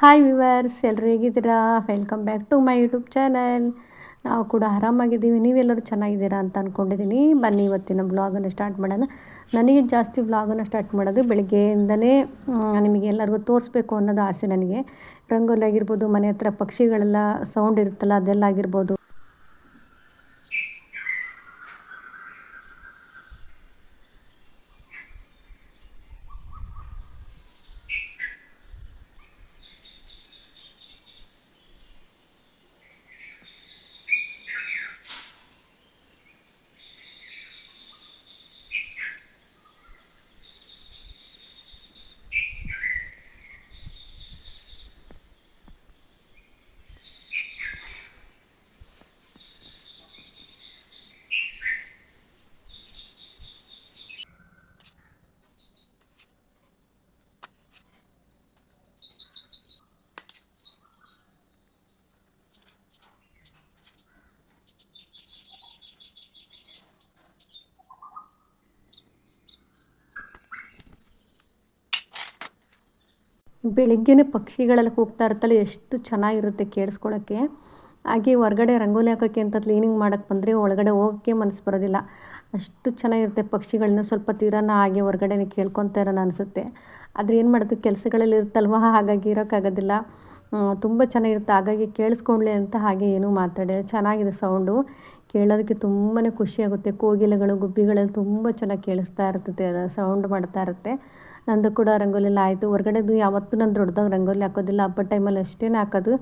Hi viewers, ಎಲ್ಲರೂ ಹೇಗಿದ್ದೀರಾ? Welcome back to my YouTube channel. ನಾವು ಕೂಡ ಆರಾಮಾಗಿದ್ದೀವಿ, ನೀವೆಲ್ಲರೂ ಚೆನ್ನಾಗಿದ್ದೀರಾ ಅಂತ ಅಂದ್ಕೊಂಡಿದ್ದೀನಿ. ಬನ್ನಿ ಇವತ್ತಿನ ಬ್ಲಾಗನ್ನು ಸ್ಟಾರ್ಟ್ ಮಾಡೋಣ. ನನಗೆ ಜಾಸ್ತಿ ಬ್ಲಾಗನ್ನು ಸ್ಟಾರ್ಟ್ ಮಾಡೋದು ಬೆಳಗ್ಗೆಯಿಂದಲೇ ನಿಮಗೆ ಎಲ್ಲರಿಗೂ ತೋರಿಸ್ಬೇಕು ಅನ್ನೋದು ಆಸೆ ನನಗೆ. ರಂಗೋಲಿ ಆಗಿರ್ಬೋದು, ಮನೆ ಹತ್ರ ಪಕ್ಷಿಗಳೆಲ್ಲ ಸೌಂಡ್ ಇರುತ್ತಲ್ಲ ಅದೆಲ್ಲ ಆಗಿರ್ಬೋದು. ಬೆಳಿಗ್ಗೆನೇ ಪಕ್ಷಿಗಳೆಲ್ಲ ಕೂಗ್ತಾ ಇರುತ್ತಲ್ಲ, ಎಷ್ಟು ಚೆನ್ನಾಗಿರುತ್ತೆ ಕೇಳಿಸ್ಕೊಳ್ಳೋಕ್ಕೆ. ಹಾಗೆ ಹೊರಗಡೆ ರಂಗೋಲಿ ಹಾಕೋಕ್ಕೆ ಅಂತ ಕ್ಲೀನಿಂಗ್ ಮಾಡೋಕ್ಕೆ ಬಂದರೆ ಒಳಗಡೆ ಹೋಗೋಕ್ಕೆ ಮನಸ್ಸು ಬರೋದಿಲ್ಲ, ಅಷ್ಟು ಚೆನ್ನಾಗಿರುತ್ತೆ. ಪಕ್ಷಿಗಳನ್ನ ಸ್ವಲ್ಪ ತೀರನ ಹಾಗೆ ಹೊರಗಡೆನೇ ಕೇಳ್ಕೊತಾ ಇರೋಣ ಅನಿಸುತ್ತೆ. ಆದರೆ ಏನು ಮಾಡೋದು, ಕೆಲಸಗಳಲ್ಲಿ ಇರುತ್ತಲ್ವ, ಹಾಗಾಗಿ ಇರೋಕ್ಕಾಗೋದಿಲ್ಲ. ತುಂಬ ಚೆನ್ನಾಗಿರುತ್ತೆ. ಹಾಗಾಗಿ ಕೇಳಿಸ್ಕೊಳ್ಳಿ ಅಂತ ಹಾಗೆ ಏನೂ ಮಾತಾಡಿ. ಚೆನ್ನಾಗಿದೆ ಸೌಂಡು, ಕೇಳೋದಕ್ಕೆ ತುಂಬಾ ಖುಷಿಯಾಗುತ್ತೆ. ಕೋಗಿಲೆಗಳು, ಗುಬ್ಬಿಗಳೆಲ್ಲ ತುಂಬ ಚೆನ್ನಾಗಿ ಕೇಳಿಸ್ತಾ ಇರ್ತದೆ, ಸೌಂಡ್ ಮಾಡ್ತಾ ಇರುತ್ತೆ. ನಂದು ಕೂಡ ರಂಗೋಲಿ ಎಲ್ಲ ಆಯಿತು. ಹೊರಗಡೆದು ಯಾವತ್ತೂ ನಾನು ದೊಡ್ಡದಾಗಿ ರಂಗೋಲಿ ಹಾಕೋದಿಲ್ಲ, ಹಬ್ಬದ ಟೈಮಲ್ಲಿ ಅಷ್ಟೇ ಹಾಕೋದು.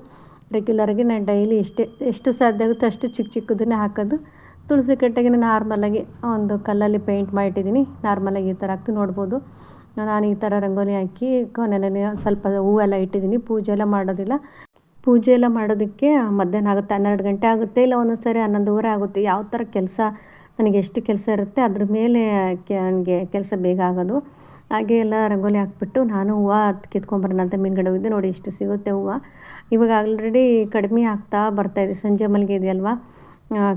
ರೆಗ್ಯುಲರಾಗಿ ನಾನು ಡೈಲಿ ಎಷ್ಟು ಸಾಧ್ಯ ಆಗುತ್ತೋ ಅಷ್ಟು ಚಿಕ್ಕ ಚಿಕ್ಕದನ್ನೇ ಹಾಕೋದು. ತುಳಸಿ ಕಟ್ಟೆಗೆ ನಾರ್ಮಲಾಗಿ ಒಂದು ಕಲ್ಲಲ್ಲಿ ಪೇಂಟ್ ಮಾಡಿಟ್ಟಿದ್ದೀನಿ. ನಾರ್ಮಲಾಗಿ ಈ ಥರ ಹಾಕ್ತು ನೋಡ್ಬೋದು. ನಾನು ಈ ಥರ ರಂಗೋಲಿ ಹಾಕಿ ಕೊನೆಯಲ್ಲಿ ಸ್ವಲ್ಪ ಹೂವೆಲ್ಲ ಇಟ್ಟಿದ್ದೀನಿ. ಪೂಜೆ ಎಲ್ಲ ಮಾಡೋದಿಲ್ಲ. ಪೂಜೆ ಎಲ್ಲ ಮಾಡೋದಕ್ಕೆ ಮಧ್ಯಾಹ್ನ ಆಗುತ್ತೆ, 12 ಗಂಟೆ ಆಗುತ್ತೆ, ಇಲ್ಲ ಒಂದೊಂದು ಸಾರಿ 11:15 ಆಗುತ್ತೆ. ಯಾವ ಥರ ಕೆಲಸ, ನನಗೆ ಎಷ್ಟು ಕೆಲಸ ಇರುತ್ತೆ ಅದ್ರ ಮೇಲೆ ನನಗೆ ಕೆಲಸ ಬೇಗ ಆಗೋದು. ಹಾಗೆ ಎಲ್ಲ ರಂಗೋಲಿ ಹಾಕ್ಬಿಟ್ಟು ನಾನು ಹೂವು ಕಿತ್ಕೊಂಬರೋಣ ಅಂತ ಮೀನುಗಡೆ ಹೋಗಿದ್ದೆ. ನೋಡಿ ಇಷ್ಟು ಸಿಗುತ್ತೆ ಹೂವು. ಇವಾಗ ಆಲ್ರೆಡಿ ಕಡಿಮೆ ಆಗ್ತಾ ಬರ್ತಾಯಿದೆ. ಸಂಜೆ ಮಲ್ಲಿಗೆ ಇದೆಯಲ್ವ,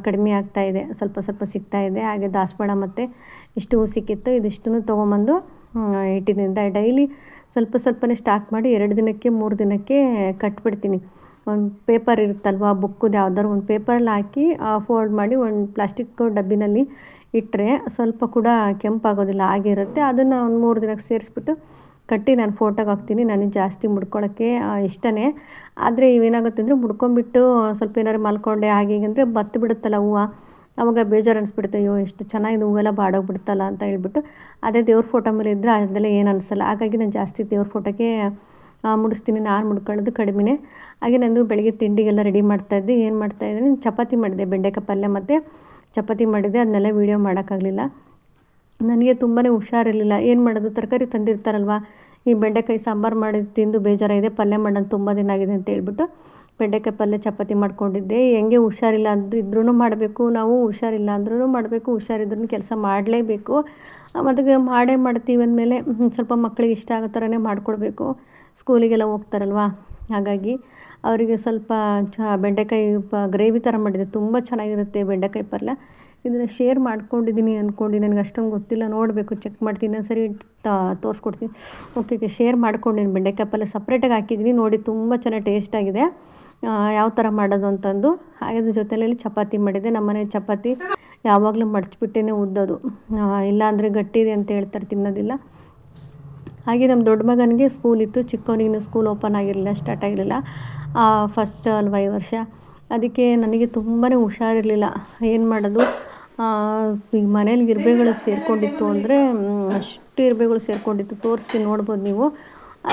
ಕಡಿಮೆ ಆಗ್ತಾಯಿದೆ, ಸ್ವಲ್ಪ ಸ್ವಲ್ಪ ಸಿಗ್ತಾಯಿದೆ. ಹಾಗೆ ದಾಸವಾಳ ಮತ್ತು ಇಷ್ಟು ಹೂ ಸಿಕ್ಕಿತ್ತು, ಇದಿಷ್ಟನ್ನು ತೊಗೊಂಬಂದು ಇಟ್ಟಿದ್ದೀನಿ. ಡೈಲಿ ಸ್ವಲ್ಪ ಸ್ವಲ್ಪನೇ ಸ್ಟಾಕ್ ಮಾಡಿ 2 ದಿನಕ್ಕೆ 3 ದಿನಕ್ಕೆ ಕಟ್ಬಿಡ್ತೀನಿ. ಒಂದು ಪೇಪರ್ ಇರುತ್ತಲ್ವ, ಬುಕ್ಕದು ಯಾವ್ದಾದ್ರು ಒಂದು ಪೇಪರಲ್ಲಿ ಹಾಕಿ ಫೋಲ್ಡ್ ಮಾಡಿ ಒಂದು ಪ್ಲಾಸ್ಟಿಕ್ ಡಬ್ಬಿನಲ್ಲಿ ಇಟ್ಟರೆ ಸ್ವಲ್ಪ ಕೂಡ ಕೆಂಪಾಗೋದಿಲ್ಲ, ಆಗಿರುತ್ತೆ. ಅದನ್ನು ಒಂದು 3 ದಿನಕ್ಕೆ ಸೇರಿಸ್ಬಿಟ್ಟು ಕಟ್ಟಿ ನಾನು ಫೋಟೋಗೆ ಹಾಕ್ತೀನಿ. ನನಗೆ ಜಾಸ್ತಿ ಮುಡ್ಕೊಳ್ಳೋಕ್ಕೆ ಇಷ್ಟನೇ. ಆದರೆ ಇವೇನಾಗುತ್ತೆ ಅಂದರೆ ಮುಡ್ಕೊಂಬಿಟ್ಟು ಸ್ವಲ್ಪ ಏನಾದ್ರು ಮಲ್ಕೊಂಡೆ ಹಾಗೆ ಹೀಗೆ ಅಂದರೆ ಬತ್ತು ಬಿಡುತ್ತಲ್ಲ ಹೂವು, ಆವಾಗ ಬೇಜಾರು ಅನಿಸ್ಬಿಡುತ್ತೆ. ಅಯ್ಯೋ ಎಷ್ಟು ಚೆನ್ನಾಗಿದೆ ಹೂವೆಲ್ಲ ಬಾಡೋಗ್ಬಿಡ್ತಲ್ಲ ಅಂತ ಹೇಳ್ಬಿಟ್ಟು. ಅದೇ ದೇವ್ರ ಫೋಟೋ ಮೇಲೆ ಇದ್ದರೆ ಅದೆಲ್ಲ ಏನು ಅನಿಸಲ್ಲ. ಹಾಗಾಗಿ ನಾನು ಜಾಸ್ತಿ ದೇವ್ರ ಫೋಟೋಗೆ ಮುಡಿಸ್ತೀನಿ. ನಾನು ಮುಡ್ಕೊಳ್ಳೋದು ಕಡಿಮೆ. ಹಾಗೆ ನಂದು ಬೆಳಗ್ಗೆ ತಿಂಡಿಗೆಲ್ಲ ರೆಡಿ ಮಾಡ್ತಾಯಿದ್ದೆ. ಏನು ಮಾಡ್ತಾಯಿದ್ದೀನಿ, ಚಪಾತಿ ಮಾಡಿದೆ, ಬೆಂಡೆಕಾಯಿ ಪಲ್ಯ ಮತ್ತು ಚಪಾತಿ ಮಾಡಿದ್ದೆ. ಅದನ್ನೆಲ್ಲ ವೀಡಿಯೋ ಮಾಡೋಕ್ಕಾಗಲಿಲ್ಲ. ನನಗೆ ತುಂಬಾ ಹುಷಾರಿರಲಿಲ್ಲ. ಏನು ಮಾಡೋದು, ತರಕಾರಿ ತಂದಿರ್ತಾರಲ್ವ, ಈ ಬೆಂಡೆಕಾಯಿ ಸಾಂಬಾರು ಮಾಡಿ ತಿಂದು ಬೇಜಾರಾಗಿದೆ, ಪಲ್ಯ ಮಾಡೋದು ತುಂಬ ದಿನ ಆಗಿದೆ ಅಂತ ಹೇಳ್ಬಿಟ್ಟು ಬೆಂಡೆಕಾಯಿ ಪಲ್ಯ ಚಪಾತಿ ಮಾಡ್ಕೊಂಡಿದ್ದೆ. ಹೆಂಗೆ ಹುಷಾರಿಲ್ಲ ಇದ್ರೂ ಮಾಡಬೇಕು ನಾವು, ಹುಷಾರಿಲ್ಲ ಅಂದ್ರೂ ಮಾಡಬೇಕು, ಹುಷಾರಿದ್ರೂ ಕೆಲಸ ಮಾಡಲೇಬೇಕು. ಮತ್ತು ಮಾಡೇ ಮಾಡ್ತೀವಿ ಅಂದಮೇಲೆ ಸ್ವಲ್ಪ ಮಕ್ಕಳಿಗೆ ಇಷ್ಟ ಆಗೋ ಥರನೇ ಮಾಡಿಕೊಡ್ಬೇಕು. ಸ್ಕೂಲಿಗೆಲ್ಲ ಹೋಗ್ತಾರಲ್ವ, ಹಾಗಾಗಿ ಅವರಿಗೆ ಸ್ವಲ್ಪ ಬೆಂಡೆಕಾಯಿ ಗ್ರೇವಿ ಥರ ಮಾಡಿದೆ, ತುಂಬ ಚೆನ್ನಾಗಿರುತ್ತೆ ಬೆಂಡೆಕಾಯಿ ಪಲ್ಯ. ಇದನ್ನು ಶೇರ್ ಮಾಡ್ಕೊಂಡಿದ್ದೀನಿ ಅಂದ್ಕೊಂಡು, ನನಗೆ ಅಷ್ಟೊಂದು ಗೊತ್ತಿಲ್ಲ, ನೋಡಬೇಕು, ಚೆಕ್ ಮಾಡ್ತೀನಿ, ಸರಿ ತೋರಿಸ್ಕೊಡ್ತೀನಿ. ಓಕೆ, ಶೇರ್ ಮಾಡ್ಕೊಂಡಿದ್ದೀನಿ. ಬೆಂಡೆಕಾಯಿ ಪಲ್ಯ ಸಪ್ರೇಟಾಗಿ ಹಾಕಿದ್ದೀನಿ, ನೋಡಿ ತುಂಬ ಚೆನ್ನಾಗಿ ಟೇಸ್ಟಾಗಿದೆ. ಯಾವ ಥರ ಮಾಡೋದು ಅಂತಂದು. ಹಾಗೆ ಅದ್ರ ಜೊತೆಯಲ್ಲಿ ಚಪಾತಿ ಮಾಡಿದೆ. ನಮ್ಮನೆ ಚಪಾತಿ ಯಾವಾಗಲೂ ಮಡಚಿಬಿಟ್ಟೇ ಉದ್ದೋದು, ಇಲ್ಲಾಂದರೆ ಗಟ್ಟಿ ಇದೆ ಅಂತ ಹೇಳ್ತಾರೆ, ತಿನ್ನೋದಿಲ್ಲ. ಹಾಗೆ ನಮ್ಮ ದೊಡ್ಡ ಮಗನಿಗೆ ಸ್ಕೂಲ್ ಇತ್ತು, ಚಿಕ್ಕವನಿಗಿನ್ನೂ ಸ್ಕೂಲ್ ಓಪನ್ ಆಗಿರಲಿಲ್ಲ, ಸ್ಟಾರ್ಟ್ ಆಗಿರಲಿಲ್ಲ, ಫಸ್ಟ್ ಅಲ್ವ ಈ ವರ್ಷ. ಅದಕ್ಕೆ ನನಗೆ ತುಂಬಾ ಹುಷಾರಿರಲಿಲ್ಲ. ಏನು ಮಾಡೋದು, ಈಗ ಮನೇಲಿ ಇರ್ಬೇಗಳು ಸೇರಿಕೊಂಡಿತ್ತು ಅಂದರೆ ಅಷ್ಟು ಇರ್ಬೇಗಳು ಸೇರಿಕೊಂಡಿತ್ತು, ತೋರಿಸ್ತೀನಿ ನೋಡ್ಬೋದು ನೀವು.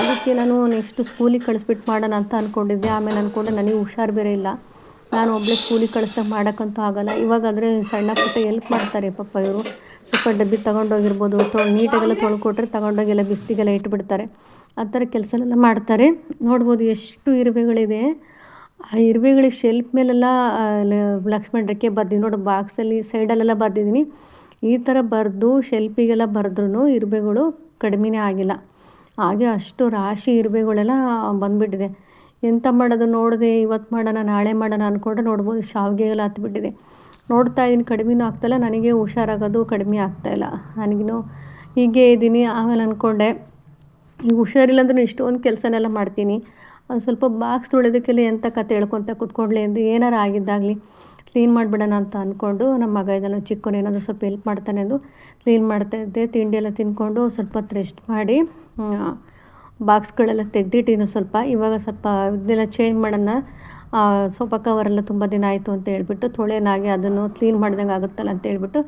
ಅದಕ್ಕೆ ನಾನು ನೆಕ್ಸ್ಟ್ ಸ್ಕೂಲಿಗೆ ಕಳಿಸ್ಬಿಟ್ಟು ಮಾಡೋಣ ಅಂತ ಅಂದ್ಕೊಂಡಿದ್ದೆ. ಆಮೇಲೆ ಅಂದ್ಕೊಂಡೆ ನನಗೆ ಹುಷಾರು ಬೇರೆ ಇಲ್ಲ, ನಾನು ಒಬ್ಬಳೇ ಸ್ಕೂಲಿಗೆ ಕಳಿಸೋಕೆ ಮಾಡೋಕ್ಕಂತೂ ಆಗೋಲ್ಲ. ಇವಾಗಾದರೆ ಸಣ್ಣ ಪುಟ್ಟ ಎಲ್ಪ್ ಮಾಡ್ತಾರೆ ಪಾಪ ಇವರು. ಸ್ವಲ್ಪ ಡಬ್ಬಿ ತೊಗೊಂಡೋಗಿರ್ಬೋದು, ನೀಟಾಗೆಲ್ಲ ತೊಳ್ಕೊಟ್ರೆ ತಗೊಂಡೋಗೆಲ್ಲ ಬಿಸಿಲಿಗೆಲ್ಲ ಇಟ್ಬಿಡ್ತಾರೆ. ಆ ಥರ ಕೆಲಸನೆಲ್ಲ ಮಾಡ್ತಾರೆ. ನೋಡ್ಬೋದು ಎಷ್ಟು ಇರುವೆಗಳಿದೆ. ಆ ಇರುವೆಗಳಿಗೆ ಶೆಲ್ಫ್ ಮೇಲೆಲ್ಲ ಲಕ್ಷ್ಮಣ ರೇಖೆ ಬರ್ದಿದ್ದೀನಿ ನೋಡಿ, ಬಾಕ್ಸಲ್ಲಿ ಸೈಡಲ್ಲೆಲ್ಲ ಬರ್ದಿದ್ದೀನಿ. ಈ ಥರ ಬರೆದು ಶೆಲ್ಫಿಗೆಲ್ಲ ಬರೆದ್ರೂ ಇರುವೆಗಳು ಕಡಿಮೆನೇ ಆಗಿಲ್ಲ. ಹಾಗೆ ಅಷ್ಟು ರಾಶಿ ಇರುವೆಗಳೆಲ್ಲ ಬಂದುಬಿಟ್ಟಿದೆ. ಎಂತ ಮಾಡೋದು ನೋಡಿದೆ, ಇವತ್ತು ಮಾಡೋಣ ನಾಳೆ ಮಾಡೋಣ ಅಂದ್ಕೊಂಡ್ರೆ ನೋಡ್ಬೋದು ಶಾವಿಗೆಗೆಲ್ಲ ಹತ್ಬಿಟ್ಟಿದೆ. ನೋಡ್ತಾ ಇದ್ದೀನಿ, ಕಡಿಮೆನೂ ಆಗ್ತಾಯಿಲ್ಲ, ನನಗೆ ಹುಷಾರಾಗೋದು ಕಡಿಮೆ ಆಗ್ತಾಯಿಲ್ಲ. ನನಗಿನ್ನೂ ಹೀಗೆ ಇದ್ದೀನಿ. ಆಮೇಲೆ ಅಂದ್ಕೊಂಡೆ, ಈಗ ಹುಷಾರಿಲ್ಲ ಅಂದ್ರೂ ಇಷ್ಟೊಂದು ಕೆಲಸನೆಲ್ಲ ಮಾಡ್ತೀನಿ, ಸ್ವಲ್ಪ ಬಾಕ್ಸ್ ತೊಳೆಯೋದಕ್ಕೆಲ್ಲ ಎಂಥ ಕತೆ ಹೇಳ್ಕೊತ ಕೂತ್ಕೊಳ್ಳಿ ಎಂದು ಏನಾರು ಆಗಿದ್ದಾಗಲಿ ಕ್ಲೀನ್ ಮಾಡಿಬಿಡೋಣ ಅಂತ ಅಂದ್ಕೊಂಡು ನಮ್ಮ ಮಗ ಇದನ್ನು ಚಿಕ್ಕವನು ಏನಾದರೂ ಸ್ವಲ್ಪ ಹೆಲ್ಪ್ ಮಾಡ್ತಾನೆ ಎಂದು ಕ್ಲೀನ್ ಮಾಡ್ತಾಯಿದ್ದೆ. ತಿಂಡಿ ಎಲ್ಲ ತಿಂದ್ಕೊಂಡು ಸ್ವಲ್ಪ ಹೊತ್ತು ರೆಸ್ಟ್ ಮಾಡಿ ಬಾಕ್ಸ್ಗಳೆಲ್ಲ ತೆಗೆದಿಟ್ಟಿದ್ದೀನಿ ಸ್ವಲ್ಪ. ಇವಾಗ ಸ್ವಲ್ಪ ಇದನ್ನೆಲ್ಲ ಚೇಂಜ್ ಮಾಡೋಣ, ಸೋಫಾ ಕವರೆಲ್ಲ ತುಂಬ ದಿನ ಆಯಿತು ಅಂತ ಹೇಳ್ಬಿಟ್ಟು ತೊಳೆನಾಗೆ ಅದನ್ನು ಕ್ಲೀನ್ ಮಾಡ್ದಂಗೆ ಆಗುತ್ತಲ್ಲ ಅಂತ ಹೇಳ್ಬಿಟ್ಟು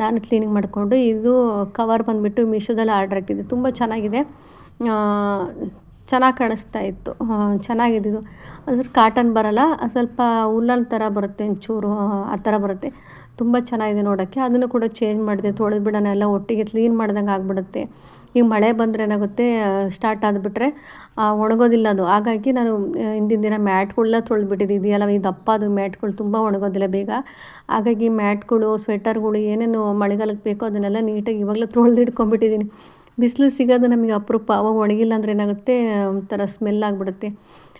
ನಾನು ಕ್ಲೀನಿಂಗ್ ಮಾಡಿಕೊಂಡು, ಇದು ಕವರ್ ಬಂದುಬಿಟ್ಟು ಮೀಶೋದಲ್ಲಿ ಆರ್ಡ್ರ್ ಹಾಕಿದ್ದೆ. ತುಂಬ ಚೆನ್ನಾಗಿದೆ, ಚೆನ್ನಾಗಿ ಕಾಣಿಸ್ತಾ ಇತ್ತು, ಚೆನ್ನಾಗಿದ್ದು. ಅದ್ರ ಕಾಟನ್ ಬರೋಲ್ಲ, ಸ್ವಲ್ಪ ಉಲ್ಲನ್ ಥರ ಬರುತ್ತೆ, ಒಂಚೂರು ಆ ಥರ ಬರುತ್ತೆ. ತುಂಬ ಚೆನ್ನಾಗಿದೆ ನೋಡೋಕ್ಕೆ. ಅದನ್ನು ಕೂಡ ಚೇಂಜ್ ಮಾಡಿದೆ, ತೊಳೆದು ಬಿಡೋಣ, ಎಲ್ಲ ಒಟ್ಟಿಗೆ ಕ್ಲೀನ್ ಮಾಡ್ದಂಗೆ ಆಗಿಬಿಡುತ್ತೆ. ಈಗ ಮಳೆ ಬಂದರೆ ಏನಾಗುತ್ತೆ, ಸ್ಟಾರ್ಟ್ ಆಗಿಬಿಟ್ರೆ ಒಣಗೋದಿಲ್ಲ ಅದು. ಹಾಗಾಗಿ ನಾನು ಹಿಂದಿನ ದಿನ ಮ್ಯಾಟ್ಗಳೆಲ್ಲ ತೊಳೆದ್ಬಿಟ್ಟಿದ್ದೆ. ಇದೆಯಲ್ಲ ಈ ದಪ್ಪದು ಮ್ಯಾಟ್ಗಳು ತುಂಬ ಒಣಗೋದಿಲ್ಲ ಬೇಗ. ಹಾಗಾಗಿ ಮ್ಯಾಟ್ಗಳು, ಸ್ವೆಟರ್ಗಳು ಏನೇನು ಮಳೆಗಾಲಕ್ಕೆ ಬೇಕೋ ಅದನ್ನೆಲ್ಲ ನೀಟಾಗಿ ಇವಾಗಲೇ ತೊಳೆದಿಟ್ಕೊಂಡ್ಬಿಟ್ಟಿದ್ದೀನಿ. ಬಿಸಿಲು ಸಿಗೋದು ನಮಗೆ ಅಪರೂಪ, ಅವಾಗ ಒಣಗಿಲ್ಲ ಅಂದರೆ ಏನಾಗುತ್ತೆ, ಒಂಥರ ಸ್ಮೆಲ್ ಆಗಿಬಿಡುತ್ತೆ.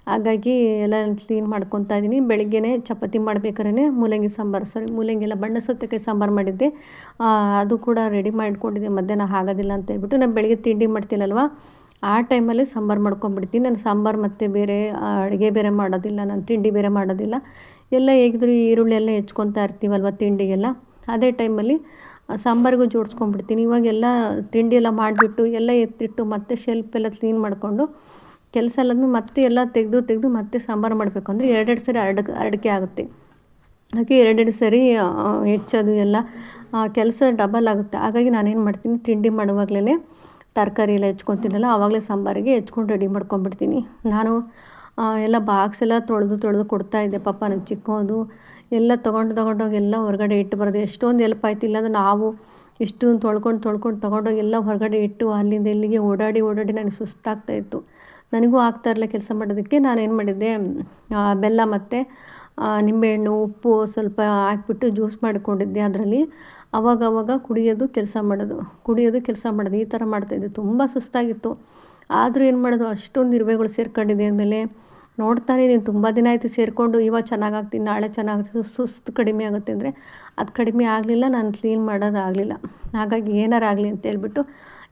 ಹಾಗಾಗಿ ಎಲ್ಲ ಕ್ಲೀನ್ ಮಾಡ್ಕೊತಾ ಇದ್ದೀನಿ. ಬೆಳಿಗ್ಗೆನೇ ಚಪಾತಿ ಮಾಡ್ಬೇಕಾದ್ರೆ ಮೂಲಂಗಿ ಎಲ್ಲ ಬಣ್ಣ ಸೌತೆಕಾಯಿ ಸಾಂಬಾರು ಮಾಡಿದ್ದೆ, ಅದು ಕೂಡ ರೆಡಿ ಮಾಡಿಟ್ಕೊಂಡಿದ್ದೆ. ಮಧ್ಯಾಹ್ನ ಆಗೋದಿಲ್ಲ ಅಂತ ಹೇಳ್ಬಿಟ್ಟು ನಾನು ಬೆಳಗ್ಗೆ ತಿಂಡಿ ಮಾಡ್ತೀನಲ್ವ, ಆ ಟೈಮಲ್ಲಿ ಸಾಂಬಾರು ಮಾಡ್ಕೊಂಡ್ಬಿಡ್ತೀನಿ. ನಾನು ಸಾಂಬಾರು ಮತ್ತು ಬೇರೆ ಅಡುಗೆ ಬೇರೆ ಮಾಡೋದಿಲ್ಲ, ನಾನು ತಿಂಡಿ ಬೇರೆ ಮಾಡೋದಿಲ್ಲ. ಎಲ್ಲ ಹೇಗಿದ್ರು ಈರುಳ್ಳಿ ಎಲ್ಲ ಹೆಚ್ಕೊತಾ ಇರ್ತೀವಲ್ವ ತಿಂಡಿಗೆಲ್ಲ, ಅದೇ ಟೈಮಲ್ಲಿ ಸಾಂಬಾರಿಗೂ ಜೋಡಿಸ್ಕೊಂಡ್ಬಿಡ್ತೀನಿ. ಇವಾಗೆಲ್ಲ ತಿಂಡಿ ಎಲ್ಲ ಮಾಡಿಬಿಟ್ಟು ಎಲ್ಲ ಎತ್ತಿಟ್ಟು ಮತ್ತೆ ಶೆಲ್ಫ್ ಎಲ್ಲ ಕ್ಲೀನ್ ಮಾಡಿಕೊಂಡು ಕೆಲಸ ಎಲ್ಲದನ್ನು ಮತ್ತೆ ಎಲ್ಲ ತೆಗೆದು ಮತ್ತೆ ಸಾಂಬಾರು ಮಾಡಬೇಕು ಅಂದರೆ ಎರಡೆರಡು ಸರಿ ಅಡಿಕೆ ಆಗುತ್ತೆ. ಹಾಗೆ ಎರಡೆರಡು ಸರಿ ಹೆಚ್ಚೋದು ಎಲ್ಲ ಕೆಲಸ ಡಬಲ್ ಆಗುತ್ತೆ. ಹಾಗಾಗಿ ನಾನೇನು ಮಾಡ್ತೀನಿ, ತಿಂಡಿ ಮಾಡುವಾಗಲೇ ತರಕಾರಿ ಎಲ್ಲ ಹೆಚ್ಕೊತೀನಲ್ಲ, ಆವಾಗಲೇ ಸಾಂಬಾರಿಗೆ ಹೆಚ್ಕೊಂಡು ರೆಡಿ ಮಾಡ್ಕೊಂಡ್ಬಿಡ್ತೀನಿ. ನಾನು ಎಲ್ಲ ಬಾಕ್ಸ್ ಎಲ್ಲ ತೊಳೆದು ಕೊಡ್ತಾಯಿದ್ದೆ. ಪಾಪ ನನ್ನ ಚಿಕ್ಕವನು ಎಲ್ಲ ತೊಗೊಂಡೋಗಿ ಎಲ್ಲ ಹೊರಗಡೆ ಇಟ್ಟು ಬರೋದು ಎಷ್ಟೊಂದು ಹೆಲ್ಪ್ ಆಯ್ತು. ಇಲ್ಲಾಂದ್ರೆ ನಾವು ಇಷ್ಟೊಂದು ತೊಳ್ಕೊಂಡು ತೊಗೊಂಡೋಗಿ ಎಲ್ಲ ಹೊರಗಡೆ ಇಟ್ಟು ಅಲ್ಲಿಂದ ಇಲ್ಲಿಗೆ ಓಡಾಡಿ ನನಗೆ ಸುಸ್ತಾಗ್ತಾಯಿತ್ತು. ನನಗೂ ಆಗ್ತಾಯಿರಲಿಲ್ಲ ಕೆಲಸ ಮಾಡೋದಕ್ಕೆ. ನಾನೇನು ಮಾಡಿದ್ದೆ, ಬೆಲ್ಲ ಮತ್ತು ನಿಂಬೆಹಣ್ಣು, ಉಪ್ಪು ಸ್ವಲ್ಪ ಹಾಕ್ಬಿಟ್ಟು ಜ್ಯೂಸ್ ಮಾಡಿಕೊಂಡಿದ್ದೆ. ಅದರಲ್ಲಿ ಅವಾಗವಾಗ ಕುಡಿಯೋದು ಕೆಲಸ ಮಾಡೋದು ಈ ಥರ ಮಾಡ್ತಾಯಿದ್ದೆ. ತುಂಬ ಸುಸ್ತಾಗಿತ್ತು. ಆದರೂ ಏನು ಮಾಡೋದು, ಅಷ್ಟೊಂದು ಇರುವೆಗಳು ಸೇರ್ಕೊಂಡಿದೆ ಅಂದಮೇಲೆ ನೋಡ್ತಾನೆ ನೀನು ತುಂಬ ದಿನ ಆಯಿತು ಸೇರಿಕೊಂಡು, ಇವಾಗ ಚೆನ್ನಾಗಾಗ್ತೀನಿ, ನಾಳೆ ಚೆನ್ನಾಗ್ತೀನಿ, ಸುಸ್ತು ಕಡಿಮೆ ಆಗುತ್ತೆ ಅಂದರೆ ಅದು ಕಡಿಮೆ ಆಗಲಿಲ್ಲ. ನಾನು ಕ್ಲೀನ್ ಮಾಡೋದಾಗಲಿಲ್ಲ. ಹಾಗಾಗಿ ಏನಾರು ಆಗಲಿ ಅಂತೇಳ್ಬಿಟ್ಟು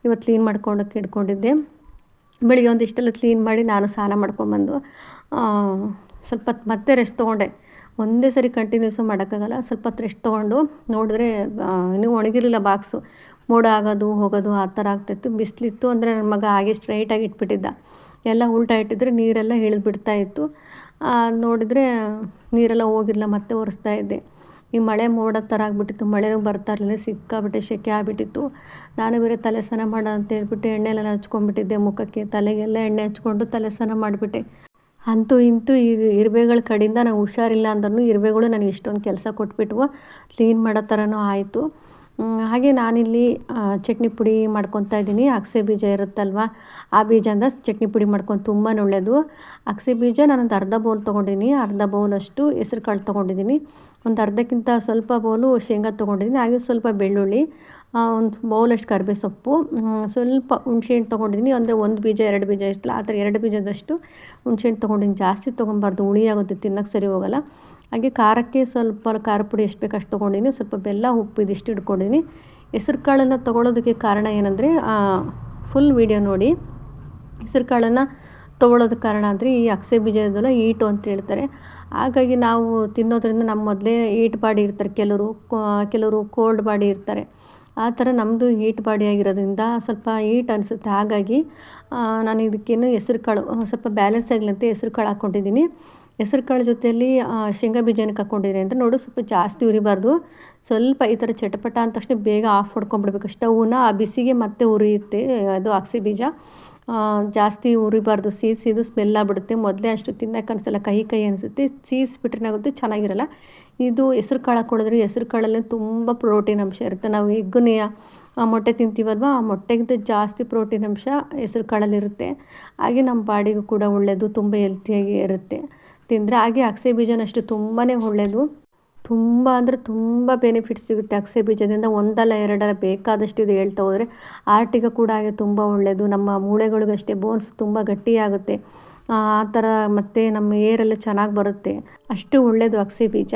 ಇವತ್ತು ಕ್ಲೀನ್ ಮಾಡ್ಕೊಂಡೋಗಿ ಇಟ್ಕೊಂಡಿದ್ದೆ. ಬೆಳಿಗ್ಗೆ ಒಂದಿಷ್ಟೆಲ್ಲ ಕ್ಲೀನ್ ಮಾಡಿ ನಾನು ಸ್ನಾನ ಮಾಡ್ಕೊಂಬಂದು ಸ್ವಲ್ಪ ಹೊತ್ತು ಮತ್ತೆ ರೆಸ್ಟ್ ತೊಗೊಂಡೆ. ಒಂದೇ ಸರಿ ಕಂಟಿನ್ಯೂಸು ಮಾಡೋಕ್ಕಾಗಲ್ಲ. ಸ್ವಲ್ಪ ಹೊತ್ತು ರೆಸ್ಟ್ ತೊಗೊಂಡು ನೋಡಿದ್ರೆ ಇನ್ನೂ ಒಣಗಿರಲಿಲ್ಲ ಬಾಕ್ಸು. ಮೋಡ ಆಗೋದು ಹೋಗೋದು ಆ ಥರ ಆಗ್ತಾಯಿತ್ತು. ಬಿಸಿಲಿತ್ತು ಅಂದರೆ ನನ್ನ ಮಗ ಹಾಗೆ ಸ್ಟ್ರೈಟಾಗಿ ಇಟ್ಬಿಟ್ಟಿದ್ದ. ಎಲ್ಲ ಉಲ್ಟಾ ಇಟ್ಟಿದ್ರೆ ನೀರೆಲ್ಲ ಇಳಿದ್ಬಿಡ್ತಾಯಿತ್ತು. ನೋಡಿದರೆ ನೀರೆಲ್ಲ ಹೋಗಿರಲಿಲ್ಲ, ಮತ್ತೆ ಒರೆಸ್ತಾ ಇದ್ದೆ. ಈ ಮಳೆ ಮೋಡ ಥರ ಆಗಿಬಿಟ್ಟಿತ್ತು, ಮಳೆನೂ ಬರ್ತಾ ಇರಲಿಲ್ಲ, ಸಿಕ್ಕಾಬಿಟ್ಟೆ ಸೆಕೆ ಆಗಿಬಿಟ್ಟಿತ್ತು. ನಾನು ಬೇರೆ ತಲೆ ಸ್ನಾನ ಮಾಡೋಣ ಅಂತ ಹೇಳ್ಬಿಟ್ಟು ಎಣ್ಣೆಲೆಲ್ಲ ಹಚ್ಕೊಂಡ್ಬಿಟ್ಟಿದ್ದೆ ಮುಖಕ್ಕೆ, ತಲೆಗೆಲ್ಲ ಎಣ್ಣೆ ಹಚ್ಕೊಂಡು ತಲೆ ಸ್ನಾನ ಮಾಡಿಬಿಟ್ಟೆ. ಅಂತೂ ಇಂತೂ ಈ ಇರುವೆಗಳ ಕಡೆಯಿಂದ ನಂಗೆ ಹುಷಾರಿಲ್ಲ ಅಂದ್ರೂ ಇರುವೆಗಳು ನನಗೆ ಇಷ್ಟೊಂದು ಕೆಲಸ ಕೊಟ್ಬಿಟ್ವು. ಕ್ಲೀನ್ ಮಾಡೋ ಥರನೂ ಆಯಿತು. ಹಾಗೆ ನಾನಿಲ್ಲಿ ಚಟ್ನಿ ಪುಡಿ ಮಾಡ್ಕೊತಾ ಇದ್ದೀನಿ. ಅಗಸೆ ಬೀಜ ಇರುತ್ತಲ್ವ, ಆ ಬೀಜದಿಂದ ಚಟ್ನಿ ಪುಡಿ ಮಾಡ್ಕೊಂಡು ತುಂಬಾ ಒಳ್ಳೆಯದು. ಅಗಸೆ ಬೀಜ ನಾನೊಂದು ಅರ್ಧ ಬೌಲ್ ತೊಗೊಂಡಿದ್ದೀನಿ, ಅರ್ಧ ಬೌಲಷ್ಟು ಹೆಸ್ರು ಕಾಳು ತೊಗೊಂಡಿದ್ದೀನಿ, ಒಂದು ಅರ್ಧಕ್ಕಿಂತ ಸ್ವಲ್ಪ ಬೌಲು ಶೇಂಗಾ ತೊಗೊಂಡಿದ್ದೀನಿ. ಹಾಗೆ ಸ್ವಲ್ಪ ಬೆಳ್ಳುಳ್ಳಿ, ಒಂದು ಬೌಲಷ್ಟು ಕರಿಬೇವು ಸೊಪ್ಪು, ಸ್ವಲ್ಪ ಹುಣ್ಸೆಹಣ್ಣು ತೊಗೊಂಡಿದ್ದೀನಿ. ಅಂದರೆ ಒಂದು ಬೀಜ 2 ಬೀಜ ಇರ್ತಲ್ಲ ಆ ಥರ 2 ಬೀಜದಷ್ಟು ಹುಣ್ಸೆಹಣ್ಣು ತೊಗೊಂಡಿದ್ದೀನಿ. ಜಾಸ್ತಿ ತೊಗೊಬಾರ್ದು, ಹುಳಿ ಆಗುತ್ತೆ, ತಿನ್ನೋಕ್ಕೆ ಸರಿ ಹೋಗೋಲ್ಲ. ಹಾಗೆ ಖಾರಕ್ಕೆ ಸ್ವಲ್ಪ ಖಾರ ಪುಡಿ ಎಷ್ಟು ಬೇಕು ಅಷ್ಟು ತೊಗೊಂಡಿದ್ದೀನಿ. ಸ್ವಲ್ಪ ಬೆಲ್ಲ, ಉಪ್ಪು ಇದಿಷ್ಟು ಇಟ್ಕೊಂಡಿದ್ದೀನಿ. ಹೆಸ್ರು ಕಾಳನ್ನು ತೊಗೊಳೋದಕ್ಕೆ ಕಾರಣ ಏನಂದರೆ, ಫುಲ್ ವೀಡಿಯೋ ನೋಡಿ. ಹೆಸ್ರು ಕಾಳನ್ನು ತೊಗೊಳೋದಕ್ಕೆ ಕಾರಣ ಅಂದರೆ ಈ ಅಗಸೆ ಬೀಜ ಇದೆಲ್ಲ ಈಟು ಅಂತ ಹೇಳ್ತಾರೆ. ಹಾಗಾಗಿ ನಾವು ತಿನ್ನೋದ್ರಿಂದ ನಮ್ಮ ಮೊದಲೇ ಹೀಟ್ ಬಾಡಿ ಇರ್ತಾರೆ, ಕೆಲವರು ಕೋಲ್ಡ್ ಬಾಡಿ ಇರ್ತಾರೆ. ಆ ಥರ ನಮ್ಮದು ಹೀಟ್ ಬಾಡಿ ಆಗಿರೋದ್ರಿಂದ ಸ್ವಲ್ಪ ಹೀಟ್ ಅನಿಸುತ್ತೆ. ಹಾಗಾಗಿ ನಾನು ಇದಕ್ಕೇನು ಹೆಸ್ರು ಕಾಳು ಸ್ವಲ್ಪ ಬ್ಯಾಲೆನ್ಸ್ ಆಗಲಿ ಅಂತ ಹೆಸ್ರು ಕಾಳು ಹಾಕ್ಕೊಂಡಿದ್ದೀನಿ. ಹೆಸ್ರು ಕಾಳು ಜೊತೆಯಲ್ಲಿ ಶೇಂಗಾ ಬೀಜ ಏನಕ್ಕೆ ಹಾಕ್ಕೊಂಡಿದ್ದೀನಿ ಅಂದರೆ, ನೋಡು ಸ್ವಲ್ಪ ಜಾಸ್ತಿ ಉರಿಬಾರ್ದು, ಸ್ವಲ್ಪ ಈ ಥರ ಚಟಪಟ ಅಂದ ತಕ್ಷಣ ಬೇಗ ಆಫ್ ಹೊಡ್ಕೊಂಬಿಡ್ಬೇಕು ಸ್ಟವ್ನ. ಆ ಬಿಸಿಗೆ ಮತ್ತೆ ಉರಿಯುತ್ತೆ ಅದು ಅಗಸೆ ಬೀಜ. ಜಾಸ್ತಿ ಉರಿಬಾರ್ದು, ಸೀದು ಸ್ಮೆಲ್ ಆಗಿಬಿಡುತ್ತೆ. ಮೊದಲೇ ಅಷ್ಟು ತಿನ್ನೋಕೆ ಅನಿಸಲ್ಲ, ಕಹಿ ಅನಿಸುತ್ತೆ. ಸೀಸ್ಬಿಟ್ರೆ ಚೆನ್ನಾಗಿರಲ್ಲ. ಇದು ಹೆಸ್ರು ಕಾಳು ಹಾಕ್ಕೊಳ್ಳೋದ್ರೆ ಹೆಸ್ರು ಕಾಳಲ್ಲಿ ತುಂಬ ಪ್ರೋಟೀನ್ ಅಂಶ ಇರುತ್ತೆ. ನಾವು ಎಗ್ಗನ್ನೇ ಮೊಟ್ಟೆ ತಿಂತೀವಲ್ವ, ಆ ಮೊಟ್ಟೆಗಿಂತ ಜಾಸ್ತಿ ಪ್ರೋಟೀನ್ ಅಂಶ ಹೆಸ್ರು ಕಾಳಲ್ಲಿರುತ್ತೆ. ಹಾಗೆ ನಮ್ಮ ಬಾಡಿಗೂ ಕೂಡ ಒಳ್ಳೆಯದು, ತುಂಬ ಹೆಲ್ತಿಯಾಗಿ ಇರುತ್ತೆ ತಿಂದರೆ. ಹಾಗೆ ಅಗಸೆ ಬೀಜನಷ್ಟು ತುಂಬಾ ಒಳ್ಳೆಯದು. ತುಂಬ ಅಂದರೆ ತುಂಬ ಬೆನಿಫಿಟ್ಸ್ ಸಿಗುತ್ತೆ ಅಗಸೆ ಬೀಜದಿಂದ. ಒಂದಲ್ಲ ಎರಡಲ್ಲ ಬೇಕಾದಷ್ಟು ಇದು ಹೇಳ್ತಾ ಹೋದರೆ. ಆರ್ಟಿಗೆ ಕೂಡ ಹಾಗೆ ತುಂಬ ಒಳ್ಳೆಯದು. ನಮ್ಮ ಮೂಳೆಗಳಿಗಷ್ಟೇ ಬೋನ್ಸ್ ತುಂಬ ಗಟ್ಟಿಯಾಗುತ್ತೆ ಆ ಥರ. ಮತ್ತು ನಮ್ಮ ಏರೆಲ್ಲ ಚೆನ್ನಾಗಿ ಬರುತ್ತೆ, ಅಷ್ಟು ಒಳ್ಳೆಯದು ಅಗಸೆ ಬೀಜ.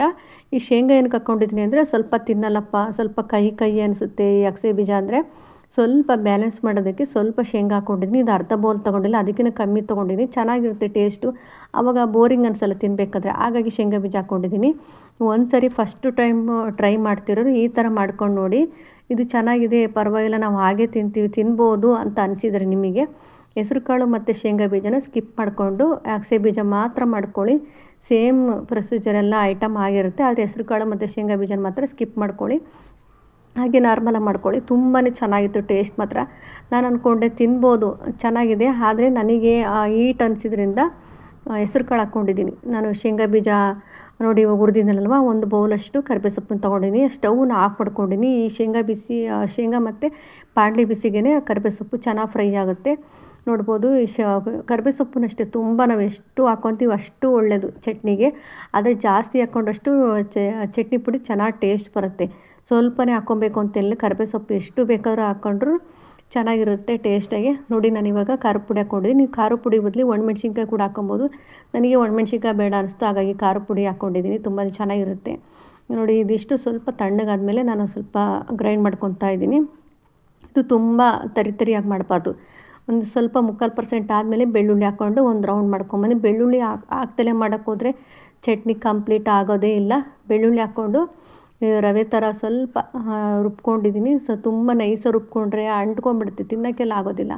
ಈ ಶೇಂಗಾ ಏನಕ್ಕೆ ಹಾಕ್ಕೊಂಡಿದ್ದೀನಿ ಅಂದರೆ, ಸ್ವಲ್ಪ ತಿನ್ನಲ್ಲಪ್ಪ, ಸ್ವಲ್ಪ ಕಹಿ ಅನಿಸುತ್ತೆ ಈ ಅಗಸೆ ಬೀಜ ಅಂದರೆ, ಸ್ವಲ್ಪ ಬ್ಯಾಲೆನ್ಸ್ ಮಾಡೋದಕ್ಕೆ ಸ್ವಲ್ಪ ಶೇಂಗಾ ಹಾಕ್ಕೊಂಡಿದ್ದೀನಿ. ಇದು ಅರ್ಧ ಬೌಲ್ ತೊಗೊಂಡಿಲ್ಲ, ಅದಕ್ಕಿಂತ ಕಮ್ಮಿ ತೊಗೊಂಡಿದ್ದೀನಿ. ಚೆನ್ನಾಗಿರುತ್ತೆ ಟೇಸ್ಟು. ಆವಾಗ ಬೋರಿಂಗ್ ಅನಿಸಲ್ಲ ತಿನ್ನಬೇಕಾದ್ರೆ, ಹಾಗಾಗಿ ಶೇಂಗಾ ಬೀಜ ಹಾಕ್ಕೊಂಡಿದ್ದೀನಿ. ಒಂದು ಸರಿ ಫಸ್ಟು ಟೈಮ್ ಟ್ರೈ ಮಾಡ್ತಿರೋರು ಈ ಥರ ಮಾಡ್ಕೊಂಡು ನೋಡಿ. ಇದು ಚೆನ್ನಾಗಿದೆ, ಪರವಾಗಿಲ್ಲ, ನಾವು ಹಾಗೆ ತಿನ್ಬೋದು ಅಂತ ಅನಿಸಿದರೆ ನಿಮಗೆ ಹೆಸ್ರು ಕಾಳು ಮತ್ತು ಶೇಂಗಾ ಬೀಜನ ಸ್ಕಿಪ್ ಮಾಡಿಕೊಂಡು ಅಗಸೆ ಬೀಜ ಮಾತ್ರ ಮಾಡ್ಕೊಳ್ಳಿ. ಸೇಮ್ ಪ್ರೊಸೀಜರ್ ಎಲ್ಲ ಐಟಮ್ ಆಗಿರುತ್ತೆ, ಆದರೆ ಹೆಸ್ರು ಕಾಳು ಮತ್ತು ಶೇಂಗಾ ಬೀಜನ ಮಾತ್ರ ಸ್ಕಿಪ್ ಮಾಡ್ಕೊಳ್ಳಿ. ಹಾಗೆ ನಾರ್ಮಲಾಗಿ ಮಾಡ್ಕೊಳ್ಳಿ. ತುಂಬಾ ಚೆನ್ನಾಗಿತ್ತು ಟೇಸ್ಟ್ ಮಾತ್ರ. ನಾನು ಅಂದ್ಕೊಂಡೆ ತಿನ್ಬೋದು, ಚೆನ್ನಾಗಿದೆ. ಆದರೆ ನನಗೆ ಹೀಟ್ ಅನಿಸಿದ್ರಿಂದ ಹೆಸ್ರು ಕಾಳು ಹಾಕ್ಕೊಂಡಿದ್ದೀನಿ. ನಾನು ಶೇಂಗಾ ಬೀಜ ನೋಡಿ ಇವಾಗ ಹುರಿದಿದ್ದೀನಲ್ವ, ಒಂದು ಬೌಲಷ್ಟು ಕರಿಬೇವು ಸೊಪ್ಪನ್ನು ತೊಗೊಂಡಿನಿ. ಸ್ಟವ್ನ ಆಫ್ ಮಾಡ್ಕೊಂಡಿನಿ. ಈ ಶೇಂಗಾ ಮತ್ತು ಬಾಣಲಿ ಬಿಸಿಗೆ ಕರಿಬೇವು ಸೊಪ್ಪು ಚೆನ್ನಾಗಿ ಫ್ರೈ ಆಗುತ್ತೆ. ನೋಡ್ಬೋದು ಈ ಕರಿಬೇವು ಸೊಪ್ಪನ್ನ ಅಷ್ಟೇ ತುಂಬ ನಾವು ಎಷ್ಟು ಹಾಕ್ಕೊತೀವಿ ಅಷ್ಟು ಒಳ್ಳೆಯದು ಚಟ್ನಿಗೆ. ಆದರೆ ಜಾಸ್ತಿ ಹಾಕ್ಕೊಂಡಷ್ಟು ಚಟ್ನಿ ಪುಡಿ ಚೆನ್ನಾಗಿ ಟೇಸ್ಟ್ ಬರುತ್ತೆ. ಸ್ವಲ್ಪನೇ ಹಾಕ್ಕೊಬೇಕು ಅಂತೆಲ್ಲ, ಕರಿಬೇವು ಸೊಪ್ಪು ಎಷ್ಟು ಬೇಕಾದ್ರೂ ಹಾಕ್ಕೊಂಡ್ರು ಚೆನ್ನಾಗಿರುತ್ತೆ ಟೇಸ್ಟಾಗಿ. ನೋಡಿ ನಾನಿವಾಗ ಖಾರ ಪುಡಿ ಹಾಕ್ಕೊಂಡಿದ್ದೀನಿ. ನೀವು ಖಾರ ಪುಡಿ ಬದಲು ಒಣಮೆಣ್ಸಿನ್ಕಾಯಿ ಕೂಡ ಹಾಕ್ಕೊಬೋದು. ನನಗೆ ಒಣಮೆಣ್ಸಿನ್ಕಾಯಿ ಬೇಡ ಅನಿಸ್ತು, ಹಾಗಾಗಿ ಖಾರ ಪುಡಿ ಹಾಕ್ಕೊಂಡಿದ್ದೀನಿ. ತುಂಬ ಚೆನ್ನಾಗಿರುತ್ತೆ. ನೋಡಿ ಇದಿಷ್ಟು ಸ್ವಲ್ಪ ತಣ್ಣಗಾದ್ಮೇಲೆ ನಾನು ಸ್ವಲ್ಪ ಗ್ರೈಂಡ್ ಮಾಡ್ಕೊತಾ ಇದ್ದೀನಿ. ಇದು ತುಂಬ ತರಿಯಾಗಿ ಮಾಡಬಾರ್ದು. ಒಂದು ಸ್ವಲ್ಪ 3/4% ಆದಮೇಲೆ ಬೆಳ್ಳುಳ್ಳಿ ಹಾಕ್ಕೊಂಡು ಒಂದು ರೌಂಡ್ ಮಾಡ್ಕೊಂಬಂದು, ಬೆಳ್ಳುಳ್ಳಿ ಹಾಕ್ದಲೇ ಮಾಡೋಕ್ಕೋದ್ರೆ ಚಟ್ನಿ ಕಂಪ್ಲೀಟ್ ಆಗೋದೇ ಇಲ್ಲ. ಬೆಳ್ಳುಳ್ಳಿ ಹಾಕ್ಕೊಂಡು ರವೆ ಥರ ಸ್ವಲ್ಪ ರುಬ್ಕೊಂಡಿದ್ದೀನಿ. ತುಂಬ ನೈಸಾಗಿ ರುಬ್ಕೊಂಡ್ರೆ ಅಂಟ್ಕೊಂಡ್ಬಿಡುತ್ತೆ, ತಿನ್ನೋಕ್ಕೆಲ್ಲ ಆಗೋದಿಲ್ಲ.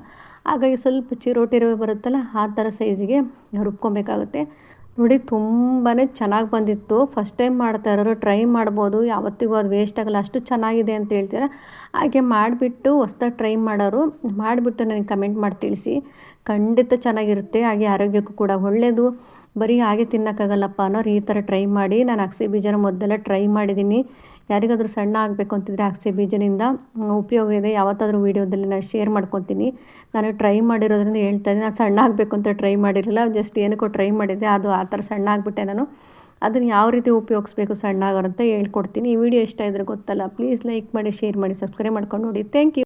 ಹಾಗಾಗಿ ಸ್ವಲ್ಪ ಚಿರೋಟಿ ರವೆ ಬರುತ್ತಲ್ಲ, ಆ ಥರ ಸೈಜಿಗೆ ರುಬ್ಕೊಬೇಕಾಗುತ್ತೆ. ನೋಡಿ ತುಂಬಾ ಚೆನ್ನಾಗಿ ಬಂದಿತ್ತು. ಫಸ್ಟ್ ಟೈಮ್ ಮಾಡ್ತಾ ಇರೋರು ಟ್ರೈ ಮಾಡ್ಬೋದು, ಯಾವತ್ತಿಗೂ ಅದು ವೇಸ್ಟ್ ಆಗೋಲ್ಲ, ಅಷ್ಟು ಚೆನ್ನಾಗಿದೆ ಅಂತ ಹೇಳ್ತೀರ. ಹಾಗೆ ಮಾಡಿಬಿಟ್ಟು ಹೊಸ್ದಾಗಿ ಟ್ರೈ ಮಾಡೋರು ಮಾಡಿಬಿಟ್ಟು ನನಗೆ ಕಮೆಂಟ್ ಮಾಡಿ ತಿಳಿಸಿ. ಖಂಡಿತ ಚೆನ್ನಾಗಿರುತ್ತೆ, ಹಾಗೆ ಆರೋಗ್ಯಕ್ಕೂ ಕೂಡ ಒಳ್ಳೆಯದು. ಬರೀ ಹಾಗೆ ತಿನ್ನೋಕ್ಕಾಗಲ್ಲಪ್ಪ ಅನ್ನೋರು ಈ ಥರ ಟ್ರೈ ಮಾಡಿ. ನಾನು ಅಗಸೆ ಬೀಜನ ಮೊದಲೆಲ್ಲ ಟ್ರೈ ಮಾಡಿದ್ದೀನಿ. ಯಾರಿಗಾದರೂ ಸಣ್ಣ ಆಗಬೇಕು ಅಂತಿದ್ರೆ ಅಗಸೆ ಬೀಜನಿಂದ ಉಪಯೋಗ ಇದೆ. ಯಾವತ್ತಾದರೂ ವೀಡಿಯೋದಲ್ಲಿ ನಾನು ಶೇರ್ ಮಾಡ್ಕೊತೀನಿ. ನಾನು ಟ್ರೈ ಮಾಡಿರೋದ್ರಿಂದ ಹೇಳ್ತಾ ಇದ್ದೀನಿ. ನಾನು ಸಣ್ಣ ಆಗಬೇಕು ಅಂತ ಟ್ರೈ ಮಾಡಿರಲಿಲ್ಲ, ಜಸ್ಟ್ ಏನಕ್ಕೋ ಟ್ರೈ ಮಾಡಿದ್ದೆ, ಅದು ಆ ಥರ ಸಣ್ಣ ಆಗಿಬಿಟ್ಟೆ ನಾನು. ಅದನ್ನು ಯಾವ ರೀತಿ ಉಪಯೋಗಿಸ್ಬೇಕು ಸಣ್ಣ ಆಗೋರಂತ ಹೇಳ್ಕೊಡ್ತೀನಿ. ಈ ವಿಡಿಯೋ ಇಷ್ಟ ಇದ್ದರೆ ಗೊತ್ತಲ್ಲ, ಪ್ಲೀಸ್ ಲೈಕ್ ಮಾಡಿ, ಶೇರ್ ಮಾಡಿ, ಸಬ್ಸ್ಕ್ರೈಬ್ ಮಾಡ್ಕೊಂಡು ನೋಡಿ. Thank you.